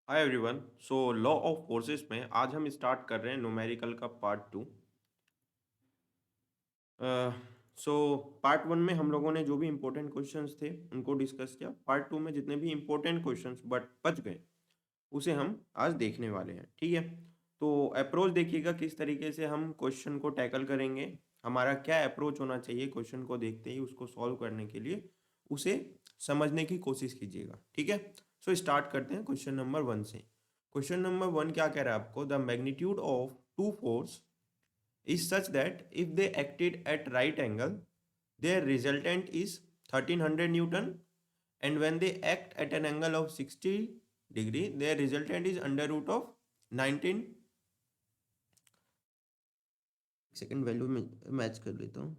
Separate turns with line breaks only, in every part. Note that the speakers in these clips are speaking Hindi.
Hi everyone. Law of forces में आज हम स्टार्ट कर रहे हैं न्यूमेरिकल का पार्ट 2। सो पार्ट 1 में हम लोगों ने जो भी इम्पोर्टेंट क्वेश्चंस थे उनको डिस्कस किया। पार्ट 2 में जितने भी इम्पोर्टेंट क्वेश्चंस बट बच गए उसे हम आज देखने वाले हैं। ठीक है, तो अप्रोच देखिएगा किस तरीके से हम क्वेश्चन को टैकल करेंगे। हमारा क्या अप्रोच होना चाहिए क्वेश्चन को देखते ही उसको सॉल्व करने के लिए, उसे समझने की कोशिश कीजिएगा। ठीक है, सो स्टार्ट करते हैं क्वेश्चन नंबर 1 से। क्वेश्चन नंबर 1 क्या कह रहा है आपको? The magnitude of two force is such that if they acted at right angle, their resultant is 1300 Newton, and when they act at an angle of 60 degree, their resultant is under root of 19। Second value में मैच कर लेता हूँ।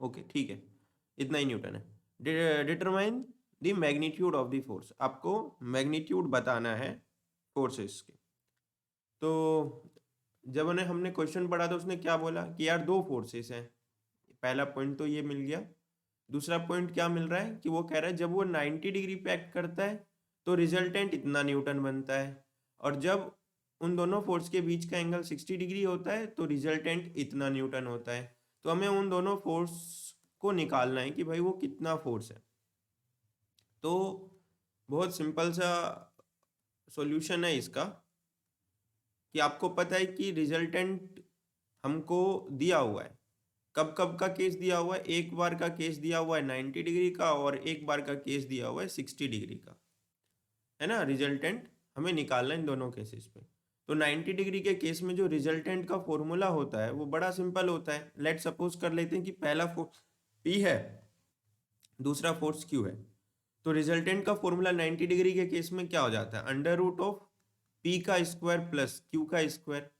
ओके ठीक है, इतना ही न्यूटन है। Determine the magnitude of the force, आपको मैग्नीट्यूड बताना है फोर्सेस के। तो जब उन्हें हमने क्वेश्चन पढ़ा तो उसने क्या बोला कि यार दो फोर्सेस हैं। पहला पॉइंट तो ये मिल गया। दूसरा पॉइंट क्या मिल रहा है कि वो कह रहा है जब वो 90 डिग्री पे एक्ट करता है तो रिजल्टेंट इतना न्यूटन बनता है, और जब उन दोनों फोर्स के बीच का एंगल 60 डिग्री होता है तो रिजल्टेंट इतना न्यूटन होता है। तो हमें उन दोनों फोर्स को निकालना है कि भाई वो कितना फोर्स है। तो बहुत सिंपल सा सॉल्यूशन है इसका कि आपको पता है कि रिजल्टेंट हमको दिया हुआ है। कब कब का केस दिया हुआ है? एक बार का केस दिया हुआ है 90 डिग्री का, और एक बार का केस दिया हुआ है 60 डिग्री का, है ना। रिजल्टेंट हमें निकालना है इन दोनों केसेस पे। तो 90 डिग्री के केस में जो रिजल्टेंट का फॉर्मूला होता है वो बड़ा सिंपल होता है। लेट सपोज कर लेते हैं कि पहला फोर्स पी है, दूसरा फोर्स क्यू है। तो रिजल्टेंट का फॉर्मूला 90 डिग्री के केस में क्या हो जाता है? अंडर रूट ऑफ पी का स्क्वायर प्लस क्यू का स्क्वायर।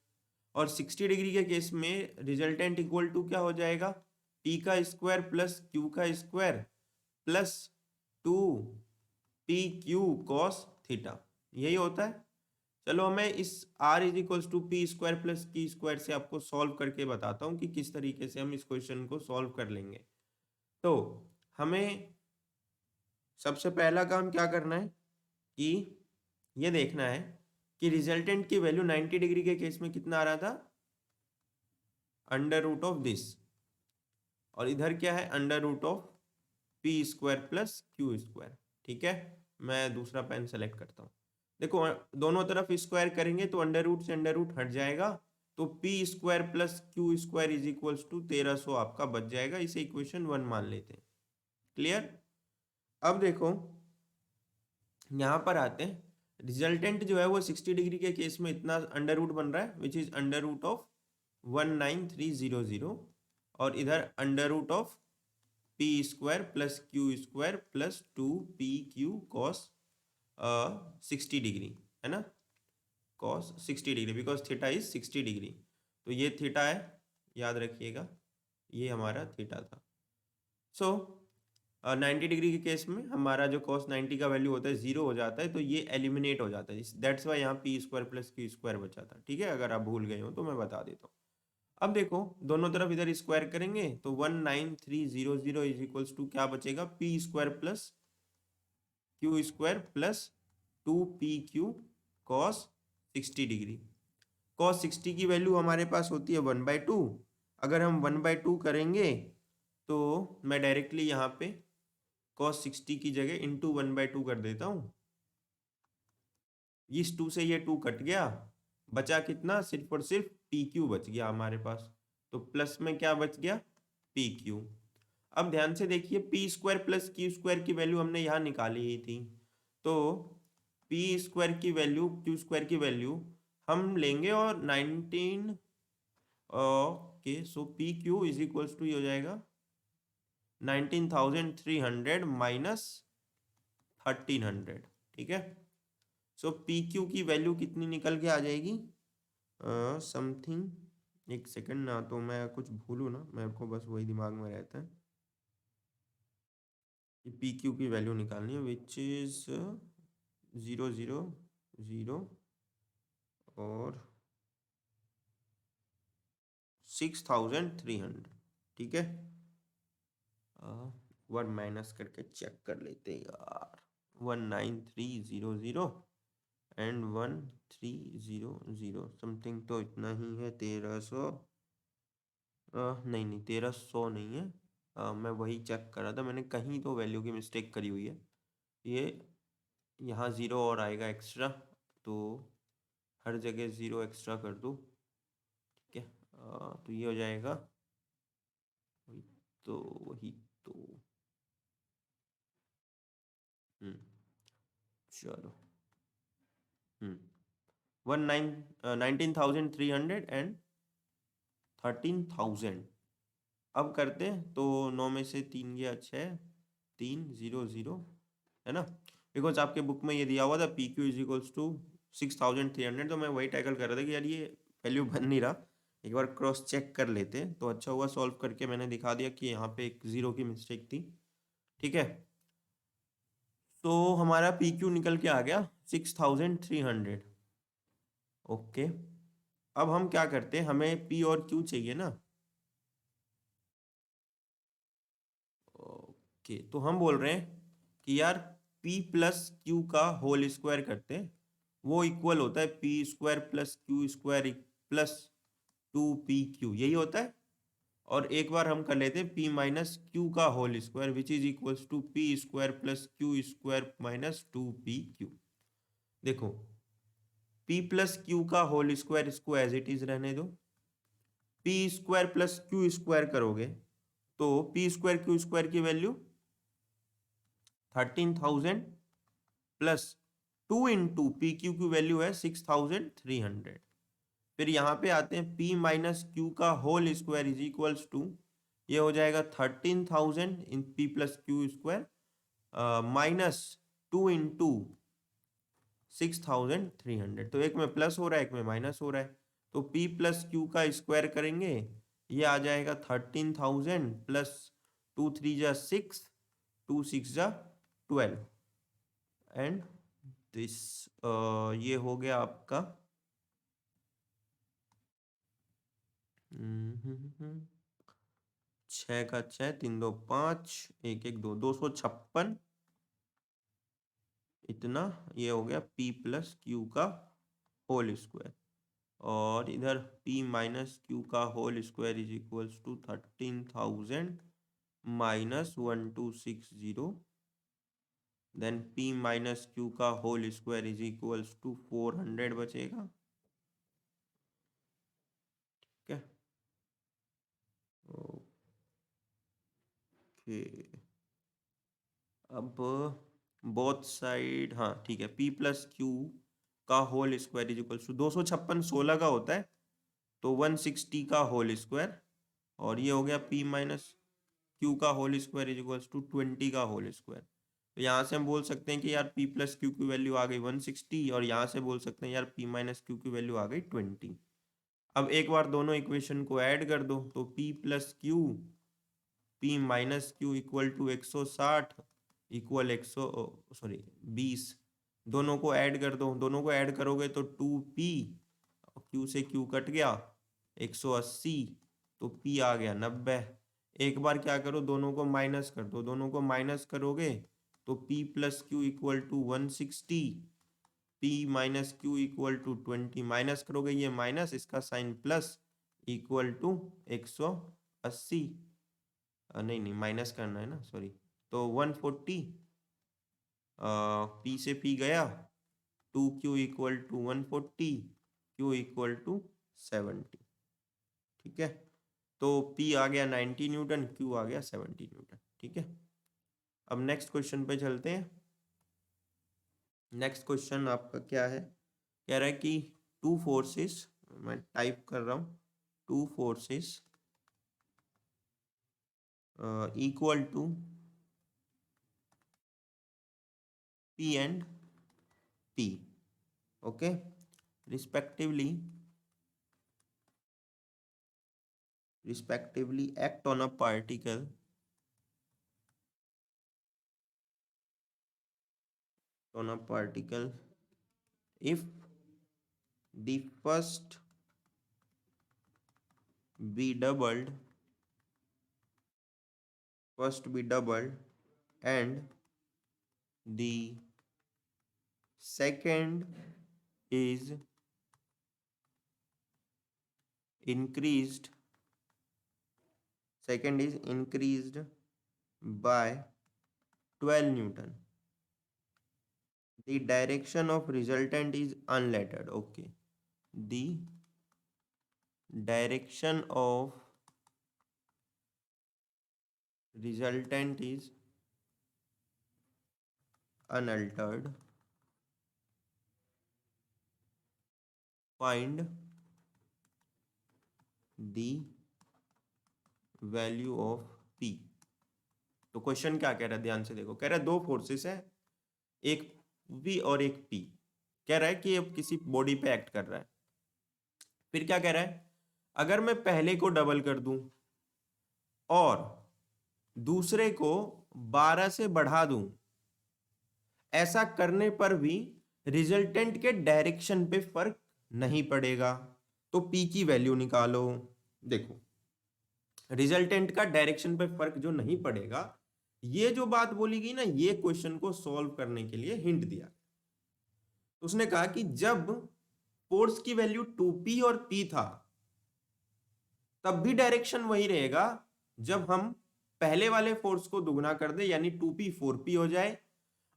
और 60 डिग्री के केस में रिजल्टेंट इक्वल टू क्या हो जाएगा? पी का स्क्वायर प्लस क्यू का square plus 2 P Q cos theta, यही होता है। चलो हमें इस r is equals to P square plus Q square से आपको सॉल्व करके बताता हूँ कि किस तरीके से हम इस क्वेश्चन को सॉल्व कर लेंगे। तो हमें सबसे पहला काम क्या करना है कि ये देखना है कि रिजल्टेंट की वैल्यू 90 डिग्री के केस में कितना आ रहा था? अंडर रूट ऑफ दिस, और इधर क्या है? Under root of P square plus Q square. ठीक है, मैं दूसरा पेन सेलेक्ट करता हूँ। देखो दोनों तरफ स्क्वायर करेंगे तो अंडर रूट से अंडर रूट हट जाएगा, तो P square plus Q square is equals to 1300 आपका बच जाएगा। इसे इक्वेशन 1 मान लेते हैं। क्लियर? अब देखो यहाँ पर आते हैं। रिजल्टेंट जो है वो 60 डिग्री के केस में इतना अंडर रूट बन रहा है which is under root of 19300, और इधर under root of P square plus Q square plus 2 P Q cos 60 degree, है ना। Cos 60 degree because theta is 60 degree. तो ये थीटा है, याद रखिएगा, ये हमारा थीटा था। सो 90 डिग्री के केस में हमारा जो कॉस 90 का वैल्यू होता है 0 हो जाता है, तो ये एलिमिनेट हो जाता है। दैट्स वाई यहाँ P square plus Q square बचा था। ठीक है, अगर आप भूल गए हो तो मैं बता देता हूँ। अब देखो दोनों तरफ इधर स्क्वायर करेंगे तो 19300 इज इक्वल्स टू क्या बचेगा? P square plus Q square plus 2 P Q cos 60 degree. Cos 60 की वैल्यू हमारे पास होती है 1/2। अगर हम 1/2 करेंगे तो मैं डायरेक्टली यहाँ पे कॉस 60 की जगह इंटू 1/2 कर देता हूँ। इस 2 से ये 2 कट गया, बचा कितना? सिर्फ और सिर्फ पी क्यू बच गया हमारे पास। तो प्लस में क्या बच गया? P Q. अब ध्यान से देखिए, P square plus Q square की वैल्यू हमने यहाँ निकाली ही थी। तो पी स्क्वायर की वैल्यू क्यू स्क्वायर की वैल्यू हम लेंगे और 19, okay, so P Q is equals to ये हो जाएगा 19,300 माइनस 1,300। ठीक है, सो पी क्यू की वैल्यू कितनी निकल के आ जाएगी? समथिंग, एक सेकंड ना, तो मैं कुछ भूलूँ ना, मेरे को बस वही दिमाग में रहता है कि पी क्यू की वैल्यू निकालनी है विच इज 000 और 6,300। ठीक है, वन माइनस करके चेक कर लेते हैं यार। 19300 एंड 1300 समथिंग, तो इतना ही है 1300। नहीं नहीं 1300 नहीं है। मैं वही चेक कर रहा था, मैंने कहीं तो वैल्यू की मिस्टेक करी हुई है। ये यहाँ ज़ीरो और आएगा एक्स्ट्रा, तो हर जगह ज़ीरो एक्स्ट्रा कर दूँ। ठीक है, तो ये हो जाएगा वही, तो वही तो हम्म, चलो। 19,300 एंड 13,000। अब करते हैं तो 9 में से 3 गया 6, 300 है ना। बिकॉज आपके बुक में ये दिया हुआ था PQ = 6,300, तो मैं वही टैकल कर रहा था कि यार ये वैल्यू बन नहीं रहा, एक बार क्रॉस चेक कर लेते। तो अच्छा हुआ सॉल्व करके मैंने दिखा दिया कि यहाँ पे एक ज़ीरो की मिस्टेक थी। ठीक है, तो हमारा PQ निकल के आ गया 6,300। ओके, अब हम क्या करते हैं, हमें P और Q चाहिए ना। ओके, तो हम बोल रहे हैं कि यार P+Q का होल स्क्वायर करते हैं, वो इक्वल होता है P² + Q² +2PQ, यही होता है। और एक बार हम कर लेते हैं P - Q का whole square which is equals to P² + Q² -2PQ। देखो, P+Q का होल स्क्वायर इसको एज इट इज रहने दो। P² + Q² करोगे तो P²Q² की वैल्यू 13,000 प्लस 2 × PQ की वैल्यू है 6,300। फिर यहाँ पे आते हैं P - Q का whole square is equals to, ये हो जाएगा 13,000 इन P+Q² -2 × 6,300। तो एक में प्लस हो रहा है, एक में माइनस हो रहा है, तो P+Q का स्क्वायर करेंगे, ये आ जाएगा 13,000 प्लस 2 × 3 = 6, 2 × 6 = 12 एंड दिस, ये हो गया आपका 6 का 6, 3 2 5, 1 1 2, 256 इतना। ये हो गया P+Q का होल स्क्वायर, और इधर P - Q का whole square is equals to 13,000 -1260, then P - Q का whole square is equals to 400 बचेगा। ठीक है, ओके, अब बोथ साइड, हाँ ठीक है, P+Q का whole square is equals to 256 16 का होता है, तो 160 का होल स्क्वायर, और ये हो गया P - Q का whole square is equals to 20 का होल स्क्वायर। तो यहाँ से हम बोल सकते हैं कि यार P+Q की वैल्यू आ गई 160, और यहाँ से बोल सकते हैं यार P - Q की वैल्यू आ गई 20। अब एक बार दोनों इक्वेशन को ऐड कर दो, तो P+Q P - Q = 160 इक्वल 20, दोनों को ऐड कर दो, दोनों को ऐड करोगे तो 2P, Q से Q कट गया, 180, तो P आ गया 90। एक बार क्या करो, दोनों को माइनस कर दो, दोनों को माइनस करोगे तो P+Q = 160, P - Q = 20, माइनस करोगे ये माइनस, इसका साइन प्लस, इक्वल टू 180। नहीं नहीं माइनस करना है ना, सॉरी, तो 140, P से P गया, 2Q = 140, Q = 70। ठीक है, तो P आ गया 90 न्यूटन, Q आ गया 70 न्यूटन। ठीक है, अब नेक्स्ट क्वेश्चन पे चलते हैं। नेक्स्ट क्वेश्चन आपका क्या है, कह रहा है कि टू फोर्सेस, मैं टाइप कर रहा हूँ, two forces equal to P and P, okay, respectively act on a particle if the first be doubled first be doubled and the second is increased by 12 Newton. The direction of resultant is unlettered. Okay. The direction of resultant is unaltered. Find the value of P. तो क्वेश्चन क्या कह रहा है, ध्यान से देखो। कह रहा है दो फोर्सेस है, एक V और एक P। कह रहा है कि अब किसी बॉडी पे एक्ट कर रहा है। फिर क्या कह रहा है, अगर मैं पहले को डबल कर दूं और दूसरे को 12 से बढ़ा दूं, ऐसा करने पर भी रिजल्टेंट के डायरेक्शन पे फर्क नहीं पड़ेगा। तो P की वैल्यू निकालो। देखो, रिजल्टेंट का डायरेक्शन पे फर्क जो नहीं पड़ेगा, ये जो बात बोली गई ना, ये क्वेश्चन को सॉल्व करने के लिए हिंट दिया। उसने कहा कि जब फोर्स की वैल्यू 2p और p था, तब भी डायरेक्शन वही रहेगा। जब हम पहले वाले फोर्स को दुगना कर दे, यानी 2p 4p हो जाए,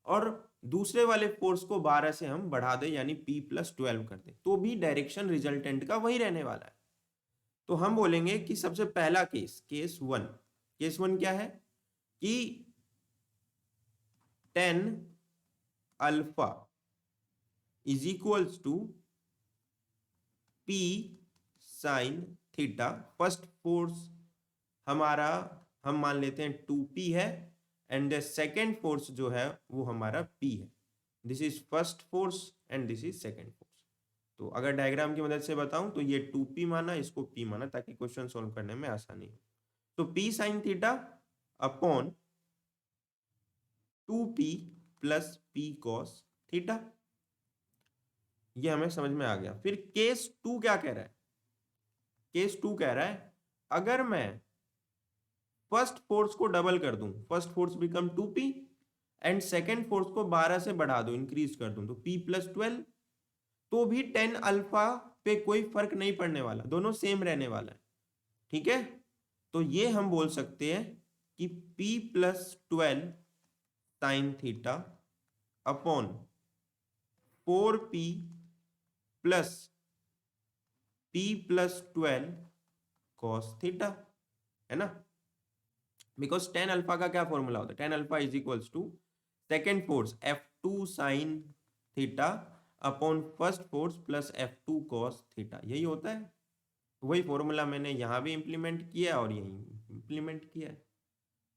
और दूसरे वाले फोर्स को 12 से हम बढ़ा दे, यानी p + 12 कर दे, तो भी डायरेक्शन रिजल्टेंट का वही रहने वाला है। तो हम बोलेंगे कि सबसे पहला केस वन क्या है कि tan alpha is equals to P sin theta. First force हमारा हम मान लेते हैं 2p है, एंड द सेकेंड फोर्स जो है वो हमारा P है। This is first force and this is second force. तो अगर डायग्राम की मदद से बताऊं तो ये 2p माना, इसको p माना, ताकि क्वेश्चन सॉल्व करने में आसानी हो। तो P sin theta upon 2p + p cos theta, ये हमें समझ में आ गया। फिर केस 2 क्या कह रहा है? केस 2 कह रहा है अगर मैं फर्स्ट फोर्स को डबल कर दूं, first force become 2p, and second force को 12 से बढ़ा दूं, इंक्रीज कर दूं, तो p + 12, तो भी tan अल्फा पे कोई फर्क नहीं पड़ने वाला, दोनों सेम रहने वाला है। ठीक है, तो ये हम बोल सकते हैं कि p + 12 sin theta upon 4p + p + 12 cos theta, है ना। बिकॉज tan अल्फा का क्या फॉर्मूला होता है? tan alpha is equals to second force F2 sin theta upon first force + F2 cos theta, यही होता है। वही फॉर्मूला मैंने यहाँ भी इंप्लीमेंट किया और यही इंप्लीमेंट किया है।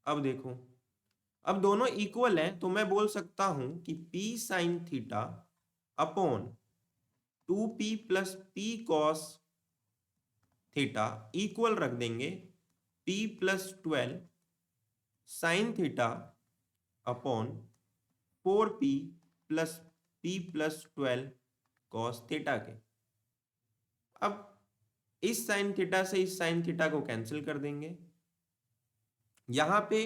अब देखो, अब दोनों इक्वल हैं, तो मैं बोल सकता हूं कि P sin theta upon 2p + p cos theta equal रख देंगे p + 12 sin theta upon 4p + p + 12 cos theta के। अब इस sin थीटा से इस sin थीटा को कैंसिल कर देंगे। यहां पे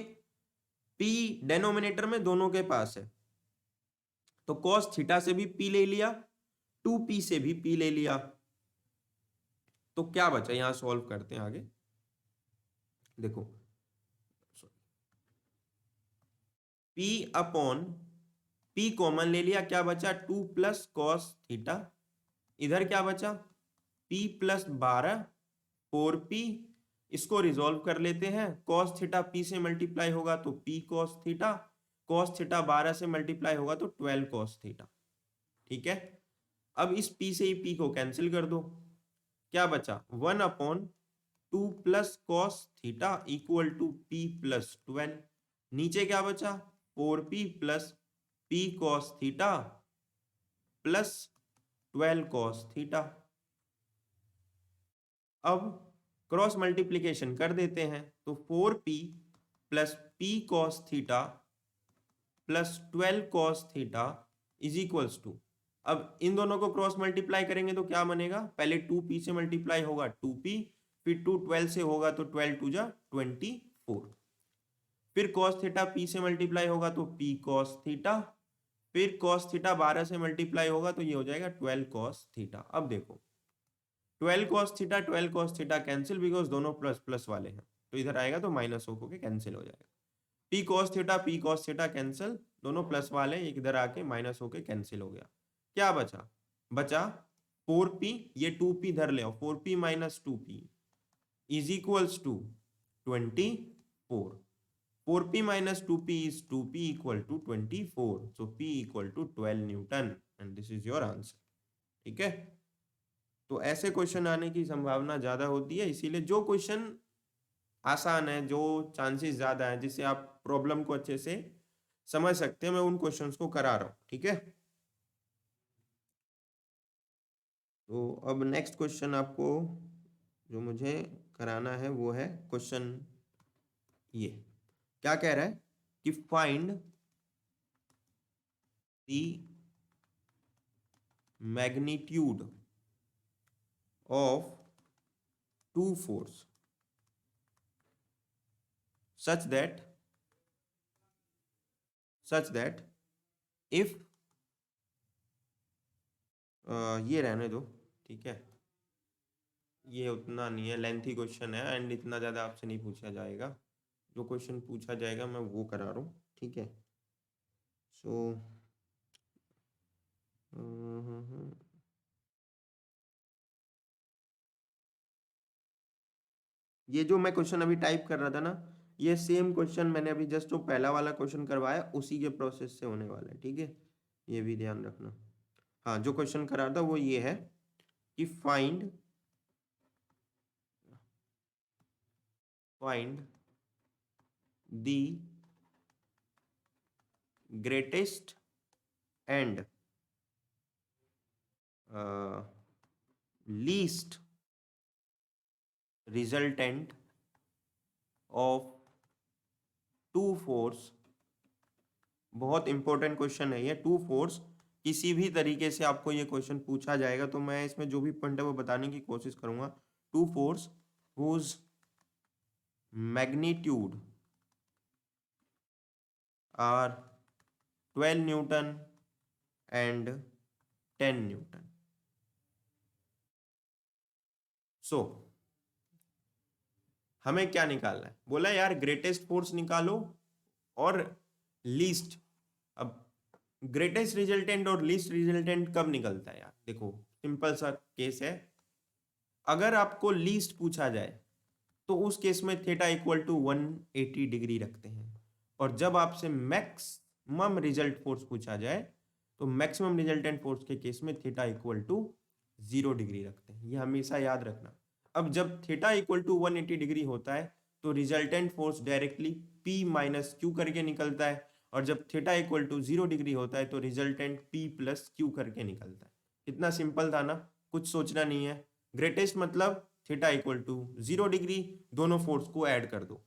p डेनोमिनेटर में दोनों के पास है, तो cos थीटा से भी p ले लिया, 2p से भी p ले लिया, तो क्या बचा? यहां सॉल्व करते हैं आगे। देखो, p अपॉन p कॉमन ले लिया, क्या बचा? 2 + cos थीटा। इधर क्या बचा? p + 12 4p। इसको रिजॉल्व कर लेते हैं। cos थीटा p से मल्टीप्लाई होगा तो p cos theta, cos theta 12 से मल्टीप्लाई होगा तो 12 cos थीटा। ठीक है, अब इस p से ही p को कैंसिल कर दो, क्या बचा? 1/2 + cos theta equal to p + 12। नीचे क्या बचा? 4p + p cos theta plus 12 cos theta. अब क्रॉस मल्टीप्लीकेशन कर देते हैं, तो 4p + p cos theta plus 12 cos theta is equals to, अब इन दोनों को क्रॉस मल्टीप्लाई करेंगे तो क्या बनेगा? पहले 2p से मल्टीप्लाई होगा 2p, फिर 2 12 से होगा तो 12 × 2 = 24, फिर cos थीटा p से मल्टीप्लाई होगा तो p cos थीटा, फिर cos थीटा 12 से मल्टीप्लाई होगा तो ये हो जाएगा 12 cos थीटा। अब देखो 12 cos थीटा कैंसिल, बिकॉज दोनों प्लस प्लस वाले हैं, तो इधर आएगा तो माइनस होके कैंसिल हो जाएगा। p cos थीटा कैंसिल, दोनों प्लस वाले इधर आके माइनस होके कैंसिल हो गया। क्या बचा? बचा 4p, ये 2p इधर ले आओ, 4p minus 2p is equals to 24। 4p minus 2p is 2p equal to 24. So p equal to 12 Newton and this is your answer. ठीक है, तो ऐसे क्वेश्चन आने की संभावना ज्यादा होती है, इसीलिए जो क्वेश्चन आसान है, जो चांसेस ज्यादा है, जिससे आप प्रॉब्लम को अच्छे से समझ सकते हैं, मैं उन क्वेश्चंस को करा रहा हूं। ठीक है, तो अब नेक्स्ट क्वेश्चन आपको जो मुझे कराना है वो है क्वेश्चन ये क्या कह रहा है कि find the magnitude of two force such that if ये रहने दो, ठीक है, ये उतना नहीं है, लेंथी क्वेश्चन है एंड इतना ज़्यादा आपसे नहीं पूछा जाएगा, जो क्वेश्चन पूछा जाएगा मैं वो करा रहा हूँ। ठीक है, सो ये जो मैं क्वेश्चन अभी टाइप कर रहा था ना, ये सेम क्वेश्चन मैंने अभी जस्ट जो पहला वाला क्वेश्चन करवाया उसी के प्रोसेस से होने वाला है। ठीक है, ये भी ध्यान रखना। हाँ, जो क्वेश्चन करा रहा था वो ये है कि find the greatest and least resultant of two force. बहुत इंपॉर्टेंट क्वेश्चन है ये, टू फोर्स। किसी भी तरीके से आपको ये क्वेश्चन पूछा जाएगा तो मैं इसमें जो भी पॉइंट है वो बताने की कोशिश करूंगा। Two forces whose magnitude are 12 newton and 10 newton. So हमें क्या निकालना है? बोला यार ग्रेटेस्ट फोर्स निकालो और लीस्ट। अब ग्रेटेस्ट रिजल्टेंट और लीस्ट रिजल्टेंट कब निकलता है यार? देखो सिंपल सा केस है, अगर आपको लीस्ट पूछा जाए तो उस केस में थीटा इक्वल टू 180 डिग्री रखते हैं, और जब आपसे मैक्सिमम रिजल्ट फोर्स पूछा जाए तो मैक्सिमम रिजल्टेंट फोर्स के केस में थीटा इक्वल टू 0 डिग्री रखते हैं। ये हमेशा याद रखना। अब जब थीटा इक्वल टू 180 डिग्री होता है तो resultant force directly P minus Q करके निकलता है, और जब थीटा इक्वल टू 0 डिग्री होता है तो रिजल्टेंट P प्लस क्यू करके निकलता है। इतना सिंपल था ना, कुछ सोचना नहीं है। ग्रेटेस्ट मतलब थीटा इक्वल टू 0 डिग्री, दोनों फोर्स को ऐड कर दो।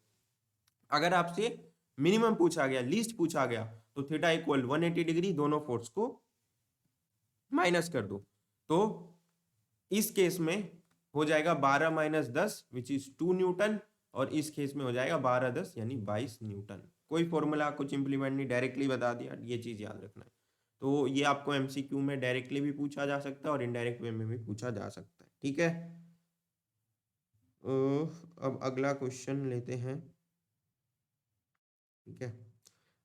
अगर आपसे मिनिमम पूछा गया, लीस्ट पूछा गया, तो थीटा इक्वल 180 डिग्री, दोनों फोर्स को माइनस कर दो। तो इस केस में हो जाएगा 12 माइनस 10 विच इज 2 न्यूटन, और इस केस में हो जाएगा 12 10 यानी 22 न्यूटन। कोई फॉर्मूला कुछ इंप्लीमेंट नहीं, डायरेक्टली बता दिया, ये चीज याद रखना है। तो ये आपको एमसीक्यू में डायरेक्टली भी पूछा जा सकता है और इनडायरेक्ट वे में भी पूछा जा सकता है। ठीक है, अब अगला क्वेश्चन लेते हैं। ठीक है,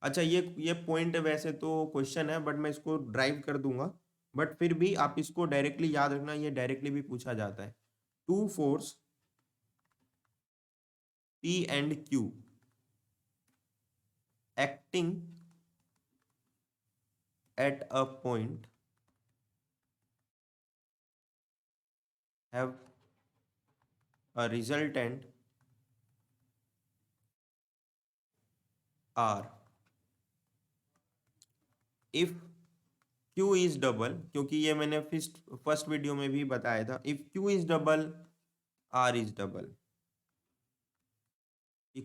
अच्छा ये पॉइंट वैसे तो क्वेश्चन है बट मैं इसको ड्राइव कर दूंगा, बट फिर भी आप इसको डायरेक्टली याद रखना, ये डायरेक्टली भी पूछा जाता है। Two force P and Q acting at a point have a resultant R if Q is double, क्योंकि ये मैंने फर्स्ट वीडियो में भी बताया था, if Q is double R is double।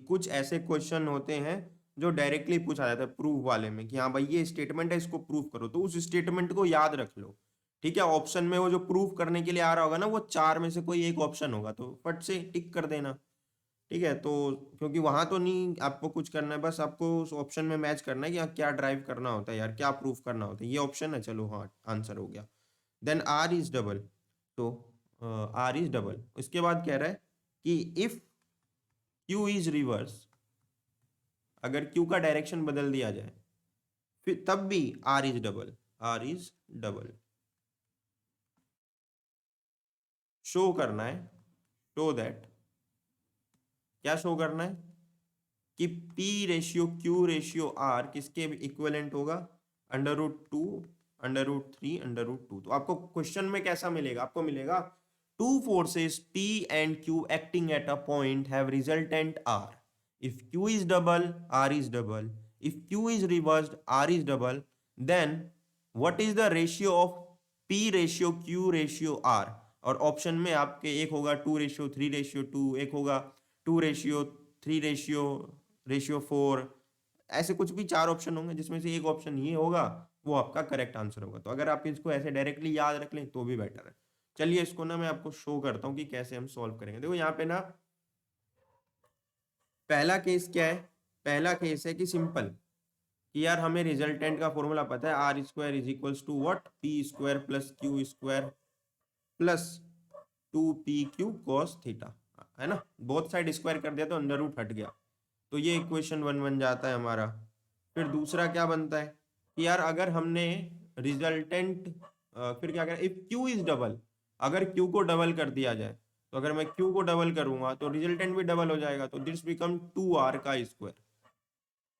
कुछ ऐसे क्वेश्चन होते हैं जो डायरेक्टली पूछा जाता है प्रूफ वाले में कि हाँ भाई ये स्टेटमेंट है, इसको प्रूफ करो, तो उस स्टेटमेंट को याद रख लो। ठीक है, ऑप्शन में वो जो प्रूफ करने के लिए आ रहा होगा ना, वो 4 में से कोई एक ऑप्शन होगा, तो फट से टिक कर देना। ठीक है, तो क्योंकि वहां तो नहीं आपको कुछ करना है, बस आपको उस ऑप्शन में मैच करना है कि हाँ क्या ड्राइव करना होता है यार, क्या प्रूफ करना होता है, ये ऑप्शन है। चलो हाँ, आंसर हो गया। देन आर इज डबल, तो आर इज डबल, उसके बाद कह रहा है कि इफ क्यू इज रिवर्स, अगर क्यू का डायरेक्शन बदल दिया जाए फिर तब भी R is double, R is double. Show करना है, शो दैट, क्या शो करना है कि P ratio Q ratio R किसके इक्विवेलेंट होगा, √2 √3 √2। तो आपको क्वेश्चन में कैसा मिलेगा, आपको मिलेगा two forces P and Q acting at a point have resultant R, if Q is double R is double, if Q is reversed R is double, then what is the ratio of P ratio Q ratio R। और ऑप्शन में आपके एक होगा 2:3:2, एक होगा 2:3:4, ऐसे कुछ भी चार ऑप्शन होंगे जिसमें से एक ऑप्शन ये होगा, वो आपका करेक्ट आंसर होगा। तो अगर आप इसको ऐसे डायरेक्टली याद रख लें तो भी बेटर है। चलिए इसको ना मैं आपको शो करता हूँ कि कैसे हम सॉल्व करेंगे। देखो यहाँ पे ना पहला केस क्या है, पहला केस है कि सिंपल, कि यार हमें रिजल्टेंट का फॉर्मूला पता है, R square is equals to what, P square plus Q square plus 2pq cos theta, है ना। बोथ साइड स्क्वायर कर दिया तो अंडर रूट हट गया, तो ये इक्वेशन 1 बन जाता है हमारा। फिर दूसरा क्या बनता है कि यार अगर हमने रिजल्टेंट, फिर क्या करें, इफ q इज डबल, अगर q को डबल कर दिया जाए, तो अगर मैं q को डबल करूंगा तो रिजल्टेंट भी डबल हो जाएगा, तो दिस बिकम 2r का square,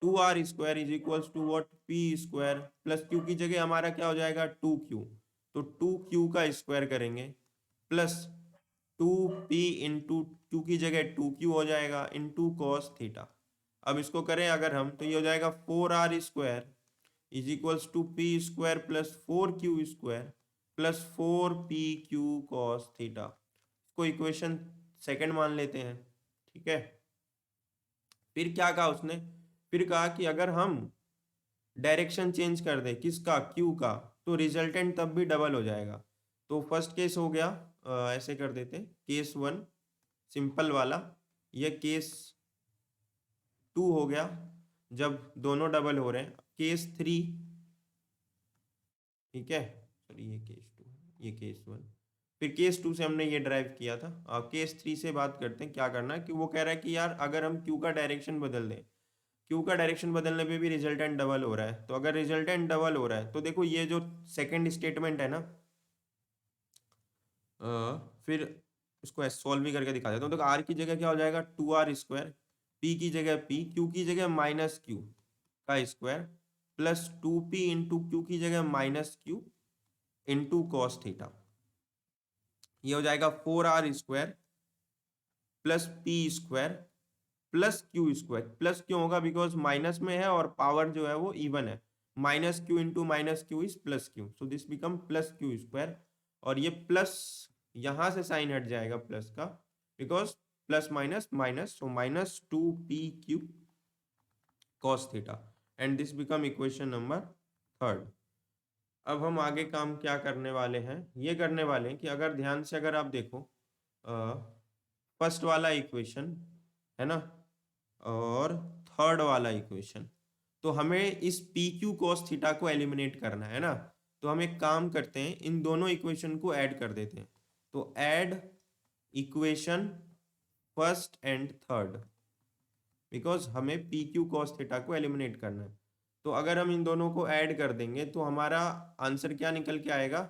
2r square is equals to what, p square plus q की जगह हमारा क्या हो जाएगा 2q, तो 2q का स्क्वायर करेंगे प्लस 2p इंटू क्यू की जगह 2q हो जाएगा इंटू कॉस थीटा। अब इसको करें अगर हम, तो ये हो जाएगा 4r square is equals to P square plus 4q square plus 4pq cos theta. इसको इक्वेशन सेकंड मान लेते हैं, ठीक है। फिर क्या कहा उसने, फिर कहा कि अगर हम डायरेक्शन चेंज कर दे किसका, क्यू का, तो रिजल्टेंट तब भी डबल हो जाएगा। तो फर्स्ट केस हो गया, ऐसे कर देते हैं, केस 1 सिंपल वाला, ये केस 2 हो गया जब दोनों डबल हो रहे हैं। केस 3, ठीक है, सॉरी ये केस 2 है, ये केस 1। फिर केस 2 से हमने ये ड्राइव किया था। अब केस 3 से बात करते हैं, क्या करना है कि वो कह रहा है कि यार अगर हम क्यू का डायरेक्शन बदल दें, क्यू का डायरेक्शन बदलने पे भी रिजल्टेंट डबल हो रहा है, तो अगर रिजल्टेंट डबल हो रहा है तो देखो ये जो सेकंड स्टेटमेंट है ना, फिर इसको सॉल्व भी करके दिखा देता हूँ। तो आर की जगह क्या हो जाएगा 2r स्क्वायर, पी की जगह p, क्यू की जगह माइनस क्यू का square plus 2p into Q की जगह minus Q into cos theta. ये हो जाएगा 4r square plus P square plus Q square, plus क्यों होगा, बिकॉज माइनस में है और पावर जो है वो इवन है, minus Q into minus Q is plus Q, so this become plus Q square. और ये प्लस यहां से साइन हट जाएगा प्लस का, because plus minus minus, so minus 2pq cos theta, and this become equation number third. अब हम आगे काम क्या करने वाले हैं, ये करने वाले हैं कि अगर ध्यान से अगर आप देखो फर्स्ट वाला इक्वेशन है ना, और थर्ड वाला इक्वेशन, तो हमें इस पी क्यू कॉस थीटा को एलिमिनेट करना है ना। तो हम एक काम करते हैं, इन दोनों इक्वेशन को ऐड कर देते हैं। तो add equation first and third, because हमें पी क्यू कॉस थीटा को एलिमिनेट करना है। तो अगर हम इन दोनों को ऐड कर देंगे तो हमारा आंसर क्या निकल के आएगा,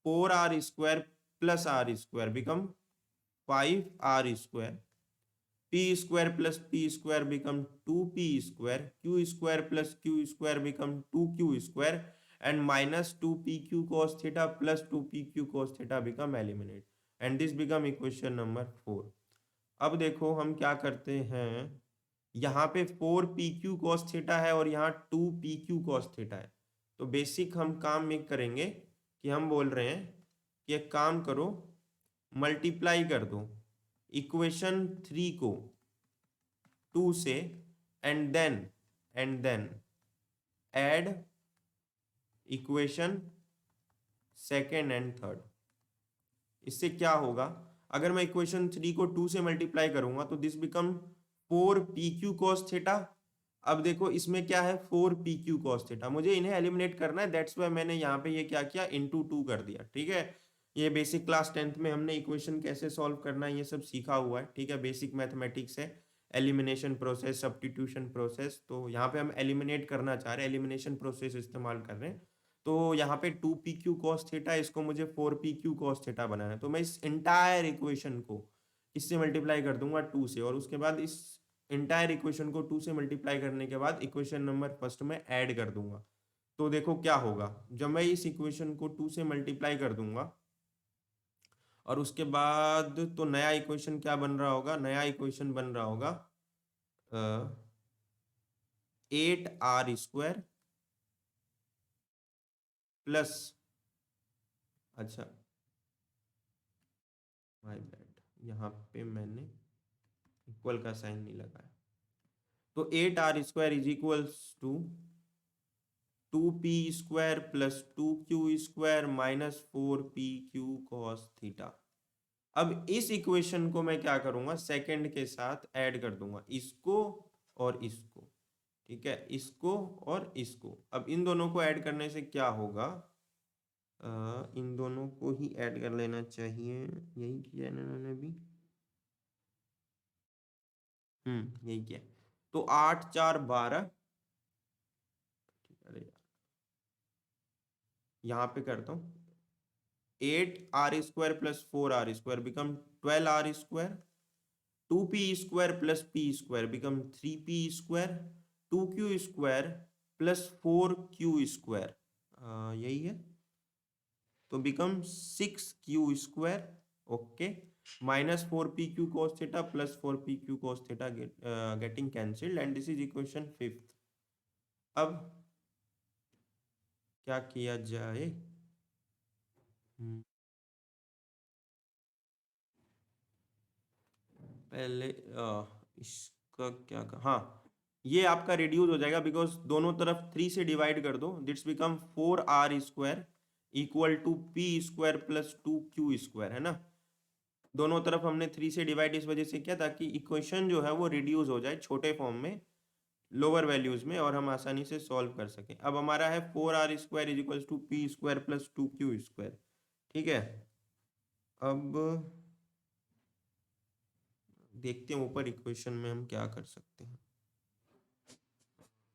4r square plus R square become 5r square, P square plus P square become 2p square, Q square plus Q square become 2q square, and minus 2pq cos theta plus 2pq cos theta become eliminate, and this become equation number 4। अब देखो हम क्या करते हैं, यहाँ पे 4pq cos थीटा है और यहाँ 2pq cos थीटा है। तो बेसिक हम काम एक करेंगे कि हम बोल रहे हैं कि एक काम करो, मल्टीप्लाई कर दो इक्वेशन 3 को 2 से, and then add equation second and third. इससे क्या होगा, अगर मैं इक्वेशन 3 को 2 से मल्टीप्लाई करूंगा तो this become 4 PQ cos theta. अब देखो इसमें क्या है 4 PQ cos थीटा, मुझे इन्हें एलिमिनेट करना है, दैट्स वाई मैंने यहाँ पे ये क्या किया इंटू 2 कर दिया। ठीक है, ये बेसिक क्लास 10th में हमने इक्वेशन कैसे सॉल्व करना है ये सब सीखा हुआ है। ठीक है, बेसिक मैथमेटिक्स है, एलिमिनेशन प्रोसेस, सब्स्टिट्यूशन प्रोसेस। तो यहाँ पे हम एलिमिनेट करना चाह रहे हैं, एलिमिनेशन प्रोसेस इस्तेमाल कर रहे हैं। तो यहाँ पे 2 PQ cos थीटा, इसको मुझे 4 PQ cos थीटा बनाना है। तो मैं इस इंटायर इक्वेशन को इससे मल्टीप्लाई कर दूंगा 2 से, और उसके बाद इस इंटायर इक्वेशन को 2 से मल्टीप्लाई करने के बाद इक्वेशन नंबर फर्स्ट में ऐड कर दूंगा। तो देखो क्या होगा, जब मैं इस इक्वेशन को 2 से मल्टीप्लाई कर दूंगा और उसके बाद तो नया इक्वेशन क्या बन रहा होगा, नया इक्वेशन बन रहा होगा 8R² प्लस, अच्छा माय बैड, यहाँ पे मैंने इक्वल का साइन नहीं लगाया। तो 8R² is equals to 2P² plus 2Q² minus 4PQ cos theta. अब इस इक्वेशन को मैं क्या करूंगा, सेकंड के साथ ऐड कर दूंगा, इसको और इसको। ठीक है, इसको और इसको। अब इन दोनों को ऐड करने से क्या होगा, इन दोनों को ही ऐड कर लेना चाहिए, यही किया ना इन्होंने भी। यही किया। तो 8 4 12, अरे यार यहाँ पे करता हूँ, 8R² plus 4R² become 12R², 2P² plus P² become 3P², 2Q² plus 4Q², यही है, तो become 6Q²। Okay, minus 4PQ cos theta plus 4PQ cos theta getting cancelled, and this is equation 5th। अब क्या किया जाए, पहले इसका क्या हाँ, ये आपका रिड्यूस हो जाएगा बिकॉज दोनों तरफ 3 से डिवाइड कर दो, this become 4R² equal to P² plus 2Q², है ना। दोनों तरफ हमने 3 से डिवाइड इस वजह से किया ताकि इक्वेशन जो है वो रिड्यूस हो जाए छोटे फॉर्म में, लोअर वैल्यूज में, और हम आसानी से सॉल्व कर सकें। अब हमारा है 4R² is equal to P² plus 2Q²। ठीक है, अब देखते हैं ऊपर इक्वेशन में हम क्या कर सकते हैं।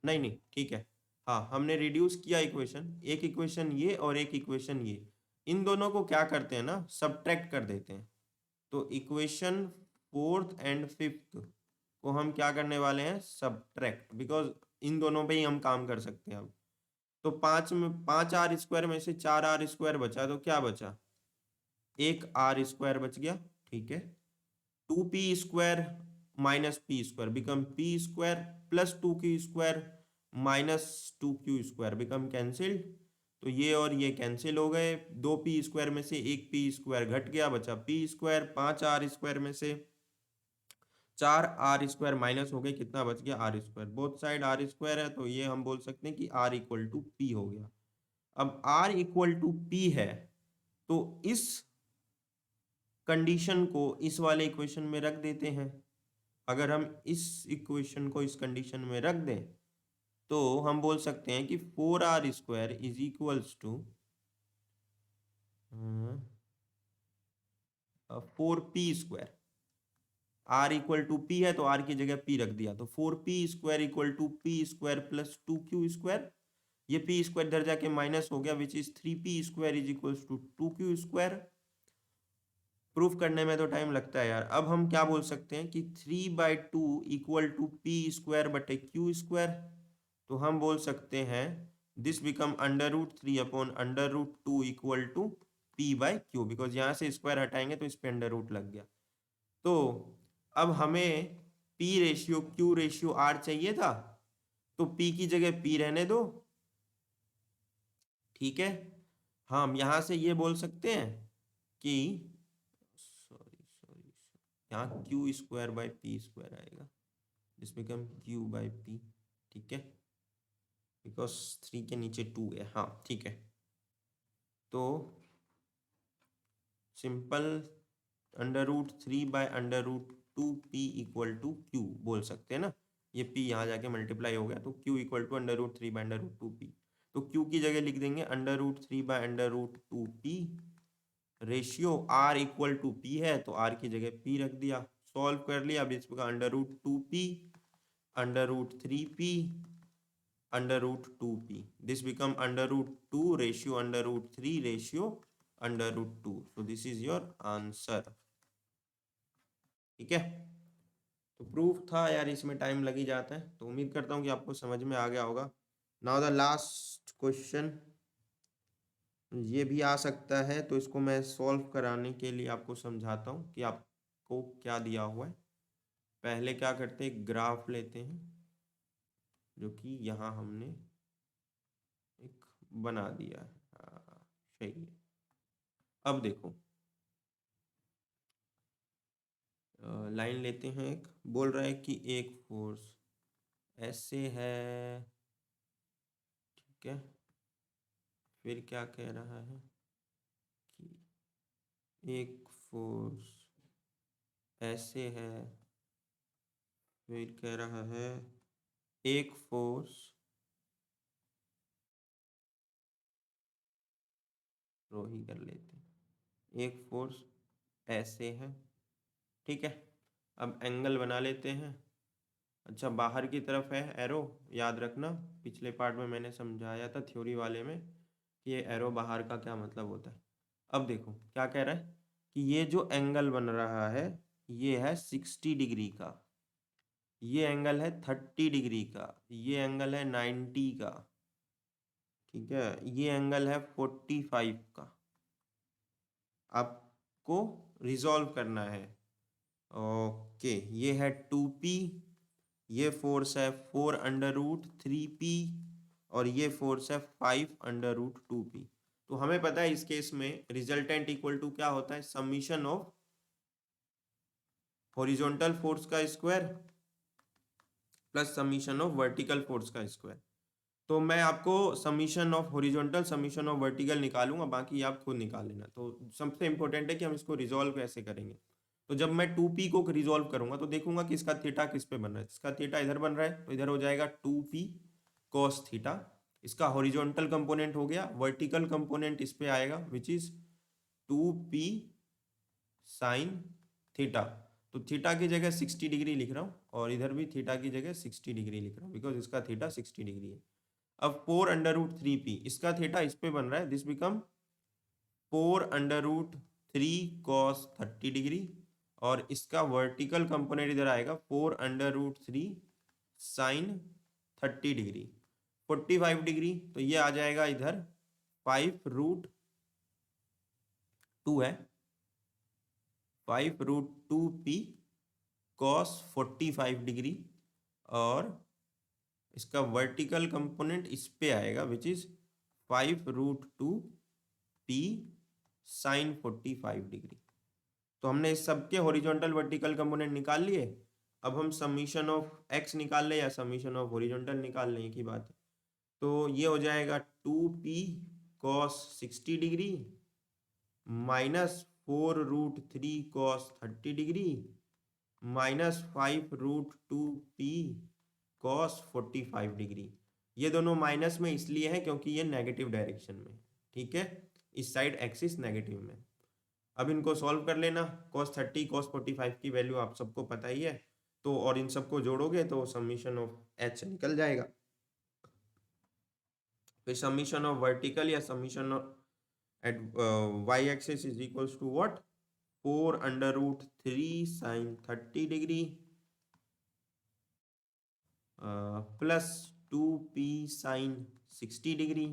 नहीं नहीं ठीक है, हाँ हमने रिड्यूस किया इक्वेशन, एक इक्वेशन ये और एक इक्वेशन ये, इन दोनों को क्या करते हैं ना, सब्ट्रैक्ट कर देते हैं। तो इक्वेशन 4th एंड 5th को हम क्या करने वाले हैं, सब्ट्रैक्ट, बिकॉज इन दोनों पे ही हम काम कर सकते हैं। अब तो 5R² में से 4R² बचा, तो क्या बचा, 1R² बच गया। ठीक है, 2P² minus P² become P² plus 2Q² minus 2Q² become cancelled. तो ये और ये कैंसिल हो गए, 2P² में से 1P² घट गया, बचा P²। 5R² में से 4R² माइनस हो गए, कितना बच गया, R²। बोथ साइड R² है, तो ये हम बोल सकते हैं कि R इक्वल टू P हो गया। अब R इक्वल टू P है, तो इस कंडीशन को इस वाले इक्वेशन में रख देते हैं। अगर हम इस इक्वेशन को इस कंडीशन में रख दें तो हम बोल सकते हैं कि 4R² is equals to 4P²। R equal to P है तो R की जगह P रख दिया, तो 4P² equal to P² plus 2Q²। ये P² इधर जाके माइनस हो गया, which is 3P² is equals to 2Q²। Proof करने में तो टाइम लगता है यार। अब हम क्या बोल सकते हैं कि 3/2 इक्वल टू P² बटे Q²। तो हम बोल सकते हैं this become √3 upon √2 equal to P/Q, because यहाँ से स्क्वायर हटाएंगे तो इस पे अंडर रूट लग गया। तो अब हमें P ratio Q ratio R चाहिए था, तो P की जगह P रहने दो। ठीक है, हम यहाँ से ये बोल सकते हैं कि सॉरी यहाँ Q²/P² आएगा, दिस बिकम Q/P। ठीक है, बिकॉज 3 के नीचे 2 है, हाँ ठीक है। तो simple √3/√2p equal to Q बोल सकते हैं ना। ये p यहाँ जाके मल्टीप्लाई हो गया तो q इक्वल टू √3/√2p। तो q की जगह लिख देंगे √3/√2p। Ratio r equal to p है तो r की जगह p रख दिया, सॉल्व कर लिया। अब इसका √2p √3p √2p, this become √2 ratio √3 ratio √2। So this is your answer. ठीक है, तो प्रूफ था यार, इसमें टाइम लग ही जाता है, तो उम्मीद करता हूँ कि आपको समझ में आ गया होगा। नाउ द लास्ट क्वेश्चन, ये भी आ सकता है, तो इसको मैं सॉल्व कराने के लिए आपको समझाता हूँ कि आपको क्या दिया हुआ है। पहले क्या करते हैं, ग्राफ लेते हैं, जो कि यहाँ हमने एक बना दिया है। हाँ, सही है। अब देखो, लाइन लेते हैं, एक बोल रहा है कि एक फोर्स ऐसे है, ठीक है। फिर क्या कह रहा है कि एक फोर्स ऐसे है, फिर कह रहा है एक फोर्स रो ही कर लेते हैं, एक फोर्स ऐसे है, ठीक है। अब एंगल बना लेते हैं। अच्छा, बाहर की तरफ है एरो, याद रखना पिछले पार्ट में मैंने समझाया था थ्योरी वाले में कि ये एरो बाहर का क्या मतलब होता है। अब देखो क्या कह रहा है कि ये जो एंगल बन रहा है ये है 60 डिग्री का, ये एंगल है 30 डिग्री का, ये एंगल है 90 का, ठीक है, ये एंगल है 45 का। आपको रिजॉल्व करना है। ओके, ये है 2p, ये फोर्स है 4√3p और ये फोर्स है 5√2p। तो हमें पता है इस केस में रिजल्टेंट इक्वल टू क्या होता है, समीशन ऑफ हॉरिजॉन्टल फोर्स का square plus summation of vertical force का स्क्वायर। तो मैं आपको summation of horizontal summation of vertical निकालूंगा, बाकी आप खुद निकाल लेना। तो सबसे इंपॉर्टेंट है कि हम इसको रिजॉल्व कैसे करेंगे। तो जब मैं 2p को रिजॉल्व करूंगा तो देखूंगा कि इसका थीटा किस पे बन रहा है। इसका थीटा इधर बन रहा है तो इधर हो जाएगा 2p cos थीटा, इसका हॉरिजॉन्टल कंपोनेंट हो गया, वर्टिकल कंपोनेंट इस पे आएगा which is 2p sin theta. तो थीटा की जगह 60 डिग्री लिख रहा हूँ और इधर भी थीटा की जगह 60 डिग्री लिख रहा हूँ बिकॉज इसका थीटा 60 डिग्री है। अब 4√3p, इसका थीटा इस पे बन रहा है, दिस बिकम 4√3 cos 30 डिग्री और इसका वर्टिकल कंपोनेंट इधर आएगा 4√3 sin 30 डिग्री 45 डिग्री। तो ये आ जाएगा इधर 5√2 है, 5√2p cos 45 डिग्री और इसका वर्टिकल कंपोनेंट इस पे आएगा which is 5√2p sin 45 degree. तो हमने इस सबके हॉरिजॉन्टल वर्टिकल कंपोनेंट निकाल लिए। अब हम समीशन ऑफ x निकाल लें या समीशन ऑफ हॉरिजॉन्टल निकाल लें, एक ही बात है। तो ये हो जाएगा 2p cos 60 degree minus 4√3 cos 30 degree minus 5√2p cos 45 degree. ये दोनों माइनस में इसलिए है क्योंकि ये नेगेटिव डायरेक्शन में, ठीक है, इस साइड एक्सिस नेगेटिव में। अब इनको सॉल्व कर लेना, cos 30 cos 45 की वैल्यू आप सबको पता ही है, तो और इन सबको जोड़ोगे तो समीशन ऑफ h निकल जाएगा। फिर समीशन ऑफ वर्टिकल या summation at y axis is equals to what, 4√3 sin 30 degree plus 2p sin 60 degree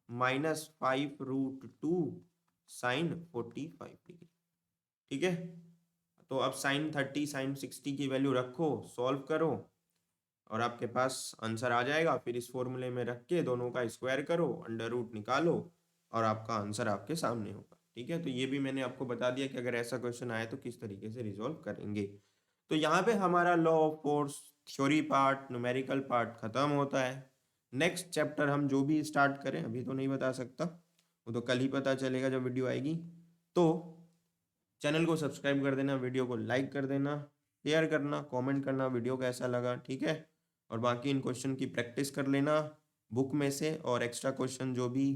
minus 5√2 sin 45 degree, ठीक है। तो अब sin 30 sin 60 की वैल्यू रखो, सॉल्व करो और आपके पास आंसर आ जाएगा। फिर इस फॉर्मूले में रख के दोनों का स्क्वायर करो, अंडर रूट निकालो और आपका आंसर आपके सामने होगा, ठीक है। तो ये भी मैंने आपको बता दिया कि अगर ऐसा क्वेश्चन आए तो किस तरीके से रिजॉल्व करेंगे। तो यहाँ पे हमारा law of force theory part, numerical part खत्म होता है। नेक्स्ट चैप्टर हम जो भी स्टार्ट करें अभी तो नहीं बता सकता, वो तो कल ही पता चलेगा जब वीडियो आएगी। तो चैनल को सब्सक्राइब कर देना, वीडियो को लाइक कर देना, शेयर करना, कमेंट करना वीडियो कैसा लगा, ठीक है। और बाकी इन क्वेश्चन की प्रैक्टिस कर लेना बुक में से, और एक्स्ट्रा क्वेश्चन जो भी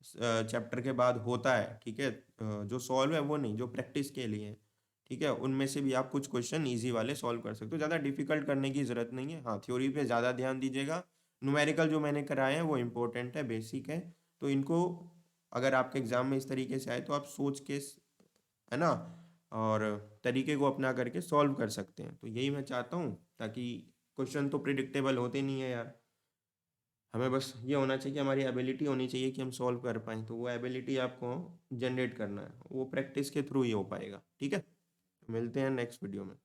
चैप्टर के बाद होता है, ठीक है, जो सॉल्व है वो नहीं, जो प्रैक्टिस के लिए है, ठीक है, उनमें से भी आप कुछ क्वेश्चन ईजी वाले सॉल्व कर सकते हो। ज़्यादा डिफिकल्ट करने की ज़रूरत नहीं है। हाँ, थ्योरी पे ज़्यादा ध्यान दीजिएगा। न्यूमेरिकल जो मैंने कराए हैं वो इम्पोर्टेंट है, बेसिक है, तो इनको अगर आपके एग्ज़ाम में इस तरीके से आए तो आप सोच के, है ना, और तरीके को अपना करके सॉल्व कर सकते हैं। तो यही मैं चाहता हूँ, ताकि क्वेश्चन तो प्रिडिक्टेबल होते नहीं है यार, हमें बस ये होना चाहिए, हमारी एबिलिटी होनी चाहिए कि हम सॉल्व कर पाएँ। तो वो एबिलिटी आपको जनरेट करना है, वो प्रैक्टिस के थ्रू ही हो पाएगा, ठीक है। मिलते हैं नेक्स्ट वीडियो में।